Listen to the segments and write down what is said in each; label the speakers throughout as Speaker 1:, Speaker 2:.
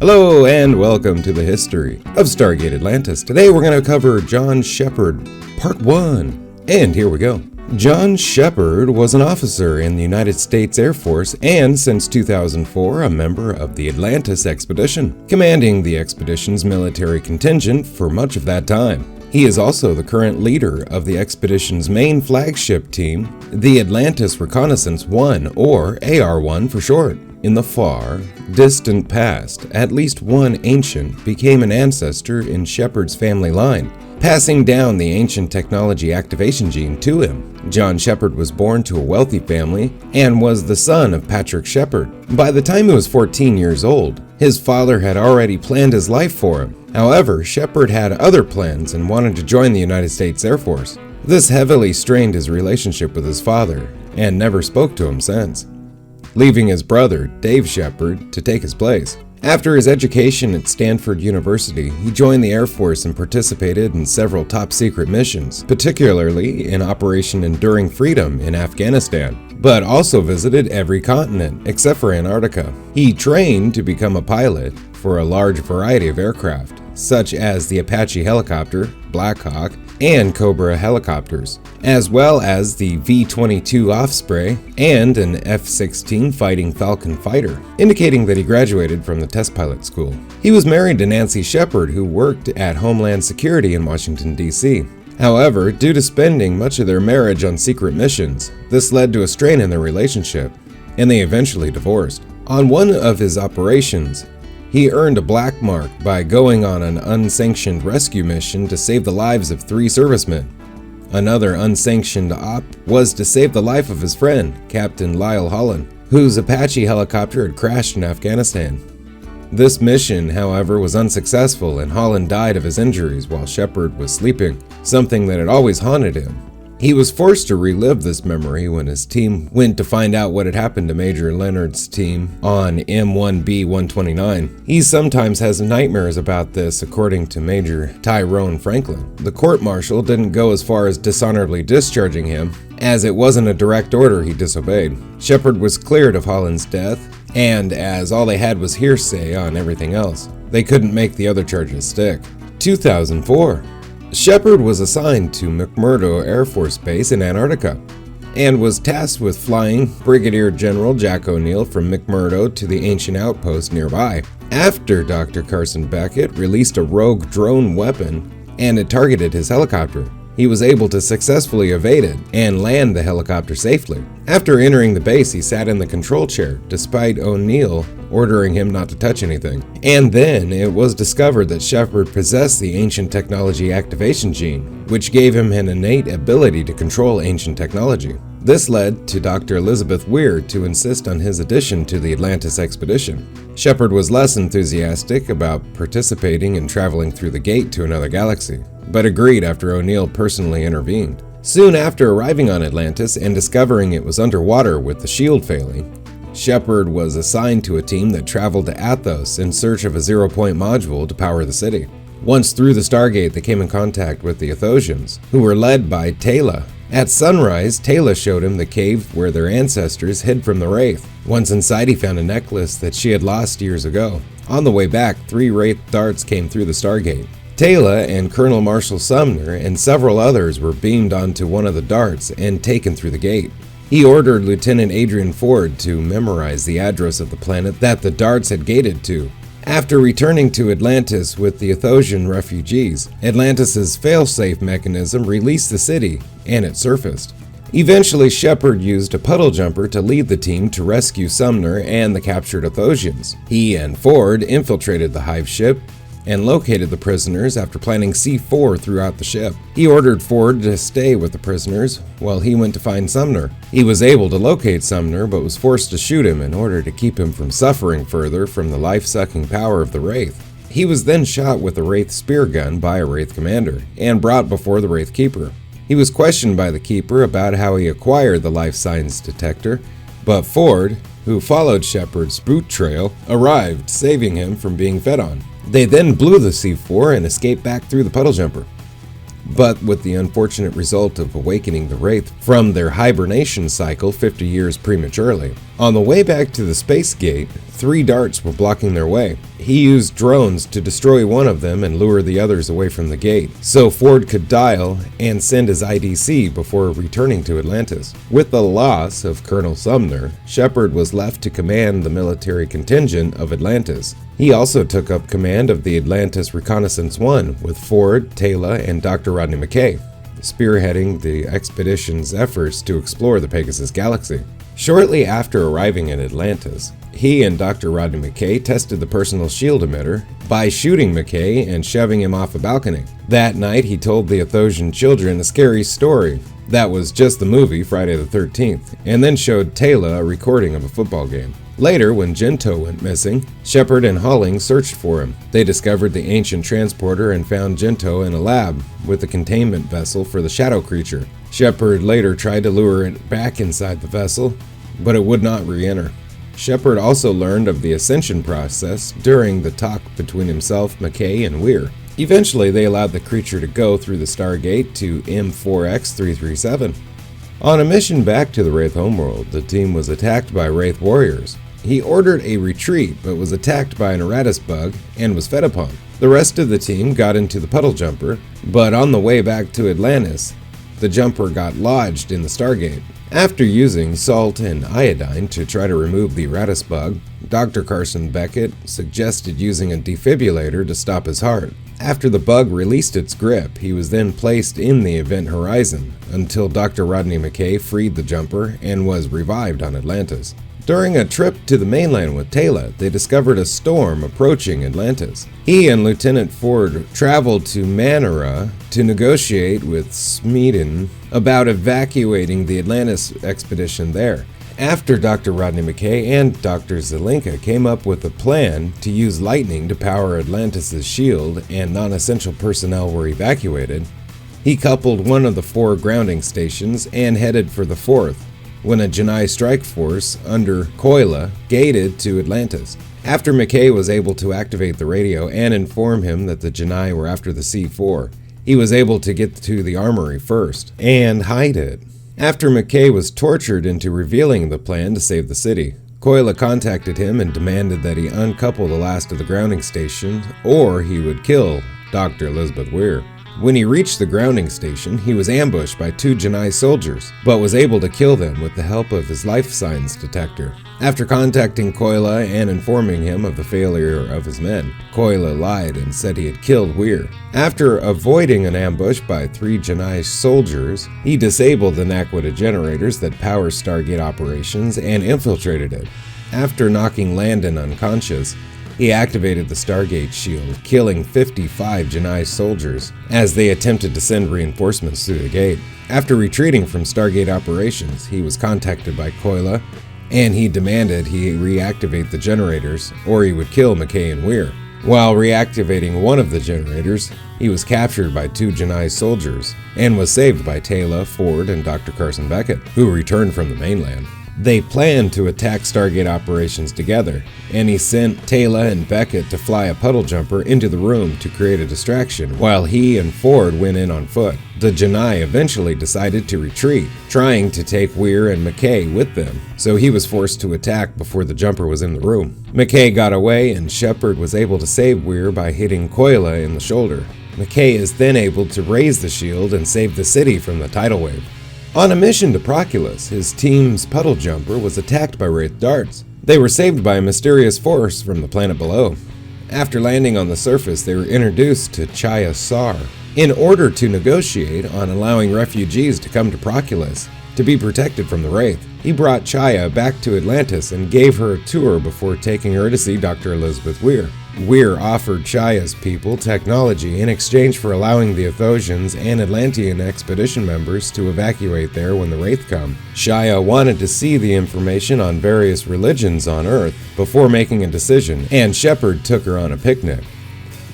Speaker 1: Hello and welcome to the history of Stargate Atlantis. Today we're going to cover John Sheppard, Part 1. And here we go. John Sheppard was an officer in the United States Air Force and, since 2004, a member of the Atlantis expedition, commanding the expedition's military contingent for much of that time. He is also the current leader of the expedition's main flagship team, the Atlantis Reconnaissance 1, or AR-1 for short. In the far, distant past, at least one ancient became an ancestor in Sheppard's family line, passing down the ancient technology activation gene to him. John Sheppard was born to a wealthy family and was the son of Patrick Sheppard. By the time he was 14 years old, his father had already planned his life for him. However, Sheppard had other plans and wanted to join the United States Air Force. This heavily strained his relationship with his father and never spoke to him since, leaving his brother, Dave Sheppard, to take his place. After his education at Stanford University, he joined the Air Force and participated in several top-secret missions, particularly in Operation Enduring Freedom in Afghanistan, but also visited every continent except for Antarctica. He trained to become a pilot for a large variety of aircraft, such as the Apache helicopter, Black Hawk, and Cobra helicopters, as well as the V-22 Osprey and an F-16 Fighting Falcon fighter, indicating that he graduated from the test pilot school. He was married to Nancy Sheppard, who worked at Homeland Security in Washington, D.C. However, due to spending much of their marriage on secret missions, this led to a strain in their relationship, and they eventually divorced. On one of his operations, he earned a black mark by going on an unsanctioned rescue mission to save the lives of 3 servicemen. Another unsanctioned op was to save the life of his friend, Captain Lyle Holland, whose Apache helicopter had crashed in Afghanistan. This mission, however, was unsuccessful and Holland died of his injuries while Sheppard was sleeping, something that had always haunted him. He was forced to relive this memory when his team went to find out what had happened to Major Leonard's team on M1B-129. He sometimes has nightmares about this, according to Major Tyrone Franklin. The court-martial didn't go as far as dishonorably discharging him, as it wasn't a direct order he disobeyed. Sheppard was cleared of Holland's death, and as all they had was hearsay on everything else, they couldn't make the other charges stick. 2004. Sheppard was assigned to McMurdo Air Force Base in Antarctica and was tasked with flying Brigadier General Jack O'Neill from McMurdo to the ancient outpost nearby. After Dr. Carson Beckett released a rogue drone weapon and it targeted his helicopter, he was able to successfully evade it and land the helicopter safely. After entering the base, he sat in the control chair, despite O'Neill ordering him not to touch anything. And then it was discovered that Sheppard possessed the ancient technology activation gene, which gave him an innate ability to control ancient technology. This led to Dr. Elizabeth Weir to insist on his addition to the Atlantis expedition. Sheppard was less enthusiastic about participating in traveling through the gate to another galaxy, but agreed after O'Neill personally intervened. Soon after arriving on Atlantis and discovering it was underwater with the shield failing, Sheppard was assigned to a team that traveled to Athos in search of a zero-point module to power the city. Once through the Stargate, they came in contact with the Athosians, who were led by Tayla. At sunrise, Tayla showed him the cave where their ancestors hid from the Wraith. Once inside, he found a necklace that she had lost years ago. On the way back, 3 Wraith darts came through the Stargate. Tayla and Colonel Marshall Sumner and several others were beamed onto one of the darts and taken through the gate. He ordered Lieutenant Adrian Ford to memorize the address of the planet that the darts had gated to. After returning to Atlantis with the Athosian refugees, Atlantis' failsafe mechanism released the city, and it surfaced. Eventually, Sheppard used a puddle jumper to lead the team to rescue Sumner and the captured Athosians. He and Ford infiltrated the hive ship and located the prisoners after planting C4 throughout the ship. He ordered Ford to stay with the prisoners while he went to find Sumner. He was able to locate Sumner, but was forced to shoot him in order to keep him from suffering further from the life-sucking power of the Wraith. He was then shot with a Wraith spear gun by a Wraith commander and brought before the Wraith Keeper. He was questioned by the Keeper about how he acquired the life signs detector, but Ford, who followed Sheppard's boot trail, arrived, saving him from being fed on. They then blew the C4 and escaped back through the puddle jumper, but with the unfortunate result of awakening the Wraith from their hibernation cycle 50 years prematurely. On the way back to the space gate, 3 darts were blocking their way. He used drones to destroy one of them and lure the others away from the gate, so Ford could dial and send his IDC before returning to Atlantis. With the loss of Colonel Sumner, Sheppard was left to command the military contingent of Atlantis. He also took up command of the Atlantis Reconnaissance 1 with Ford, Taylor, and Dr. Rodney McKay, spearheading the expedition's efforts to explore the Pegasus Galaxy. Shortly after arriving in Atlantis, he and Dr. Rodney McKay tested the personal shield emitter by shooting McKay and shoving him off a balcony. That night, he told the Athosian children a scary story that was just the movie Friday the 13th, and then showed Taylor a recording of a football game. Later, when Gento went missing, Sheppard and Halling searched for him. They discovered the ancient transporter and found Gento in a lab with a containment vessel for the shadow creature. Sheppard later tried to lure it back inside the vessel, but it would not re-enter. Sheppard also learned of the ascension process during the talk between himself, McKay, and Weir. Eventually, they allowed the creature to go through the Stargate to M4X337. On a mission back to the Wraith homeworld, the team was attacked by Wraith warriors. He ordered a retreat, but was attacked by an Eratus bug and was fed upon. The rest of the team got into the puddle jumper, but on the way back to Atlantis, the jumper got lodged in the Stargate. After using salt and iodine to try to remove the Eratus bug, Dr. Carson Beckett suggested using a defibrillator to stop his heart. After the bug released its grip, he was then placed in the event horizon until Dr. Rodney McKay freed the jumper and was revived on Atlantis. During a trip to the mainland with Taylor, they discovered a storm approaching Atlantis. He and Lieutenant Ford traveled to Manara to negotiate with Smeaton about evacuating the Atlantis expedition there. After Dr. Rodney McKay and Dr. Zelenka came up with a plan to use lightning to power Atlantis' shield and non-essential personnel were evacuated, he coupled one of the 4 grounding stations and headed for the 4th, when a Janai strike force under Koila gated to Atlantis. After McKay was able to activate the radio and inform him that the Janai were after the C4, he was able to get to the armory first and hide it. After McKay was tortured into revealing the plan to save the city, Koila contacted him and demanded that he uncouple the last of the grounding station or he would kill Dr. Elizabeth Weir. When he reached the grounding station, he was ambushed by 2 Janai soldiers, but was able to kill them with the help of his life signs detector. After contacting Koila and informing him of the failure of his men, Koila lied and said he had killed Weir. After avoiding an ambush by 3 Janai soldiers, he disabled the Naquita generators that power Stargate operations and infiltrated it. After knocking Landon unconscious, he activated the Stargate shield, killing 55 Janai soldiers as they attempted to send reinforcements through the gate. After retreating from Stargate operations, he was contacted by Koila, and he demanded he reactivate the generators or he would kill McKay and Weir. While reactivating one of the generators, he was captured by 2 Janai soldiers and was saved by Taylor, Ford, and Dr. Carson Beckett, who returned from the mainland. They planned to attack Stargate operations together, and he sent Taylor and Beckett to fly a puddle jumper into the room to create a distraction, while he and Ford went in on foot. The Janai eventually decided to retreat, trying to take Weir and McKay with them, so he was forced to attack before the jumper was in the room. McKay got away, and Sheppard was able to save Weir by hitting Koila in the shoulder. McKay is then able to raise the shield and save the city from the tidal wave. On a mission to Proculus, his team's puddle jumper was attacked by Wraith darts. They were saved by a mysterious force from the planet below. After landing on the surface, they were introduced to Chaya Sar in order to negotiate on allowing refugees to come to Proculus to be protected from the Wraith. He brought Chaya back to Atlantis and gave her a tour before taking her to see Dr. Elizabeth Weir. Weir offered Chaya's people technology in exchange for allowing the Athosians and Atlantean expedition members to evacuate there when the Wraith come. Chaya wanted to see the information on various religions on Earth before making a decision, and Sheppard took her on a picnic.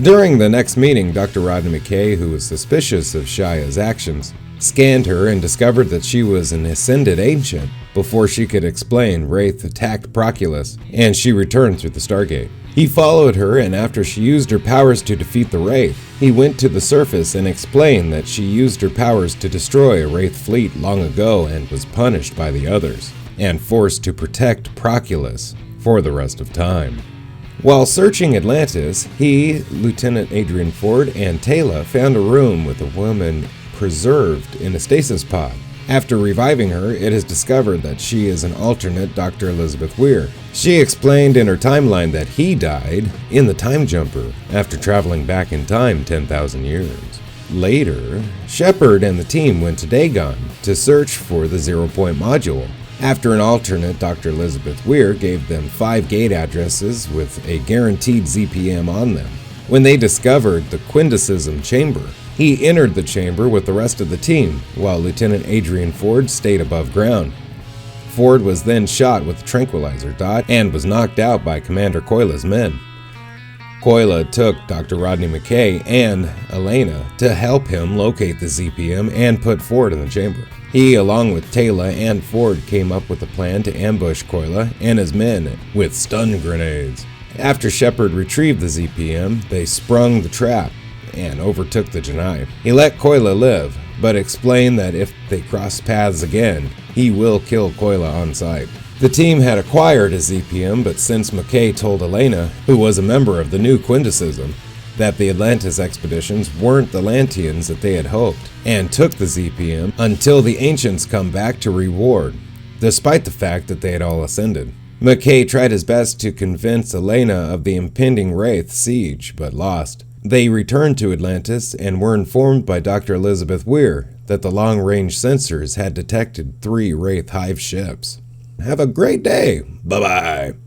Speaker 1: During the next meeting, Dr. Rodney McKay, who was suspicious of Chaya's actions, scanned her and discovered that she was an ascended ancient. Before she could explain, Wraith attacked Proculus, and she returned through the Stargate. He followed her, and after she used her powers to defeat the Wraith, he went to the surface and explained that she used her powers to destroy a Wraith fleet long ago and was punished by the others. and forced to protect Proculus for the rest of time. While searching Atlantis, he, Lieutenant Adrian Ford, and Taylor found a room with a woman preserved in a stasis pod. After reviving her, it is discovered that she is an alternate Dr. Elizabeth Weir. She explained in her timeline that he died in the time jumper after traveling back in time 10,000 years. Later, Sheppard and the team went to Dagon to search for the 0-point module. After an alternate Dr. Elizabeth Weir gave them 5 gate addresses with a guaranteed ZPM on them. When they discovered the Quindesism chamber, he entered the chamber with the rest of the team, while Lieutenant Adrian Ford stayed above ground. Ford was then shot with a tranquilizer dot and was knocked out by Commander Coyla's men. Coyla took Dr. Rodney McKay and Elena to help him locate the ZPM and put Ford in the chamber. He, along with Taylor and Ford, came up with a plan to ambush Coyla and his men with stun grenades. After Sheppard retrieved the ZPM, they sprung the trap and overtook the Janai. He let Coyla live, but explained that if they cross paths again, he will kill Coyla on sight. The team had acquired a ZPM, but since McKay told Elena, who was a member of the new Quindesism, that the Atlantis expeditions weren't the Lanteans that they had hoped, and took the ZPM until the Ancients come back to reward, despite the fact that they had all ascended. McKay tried his best to convince Elena of the impending Wraith siege, but lost. They returned to Atlantis and were informed by Dr. Elizabeth Weir that the long-range sensors had detected 3 Wraith Hive ships. Have a great day. Bye-bye.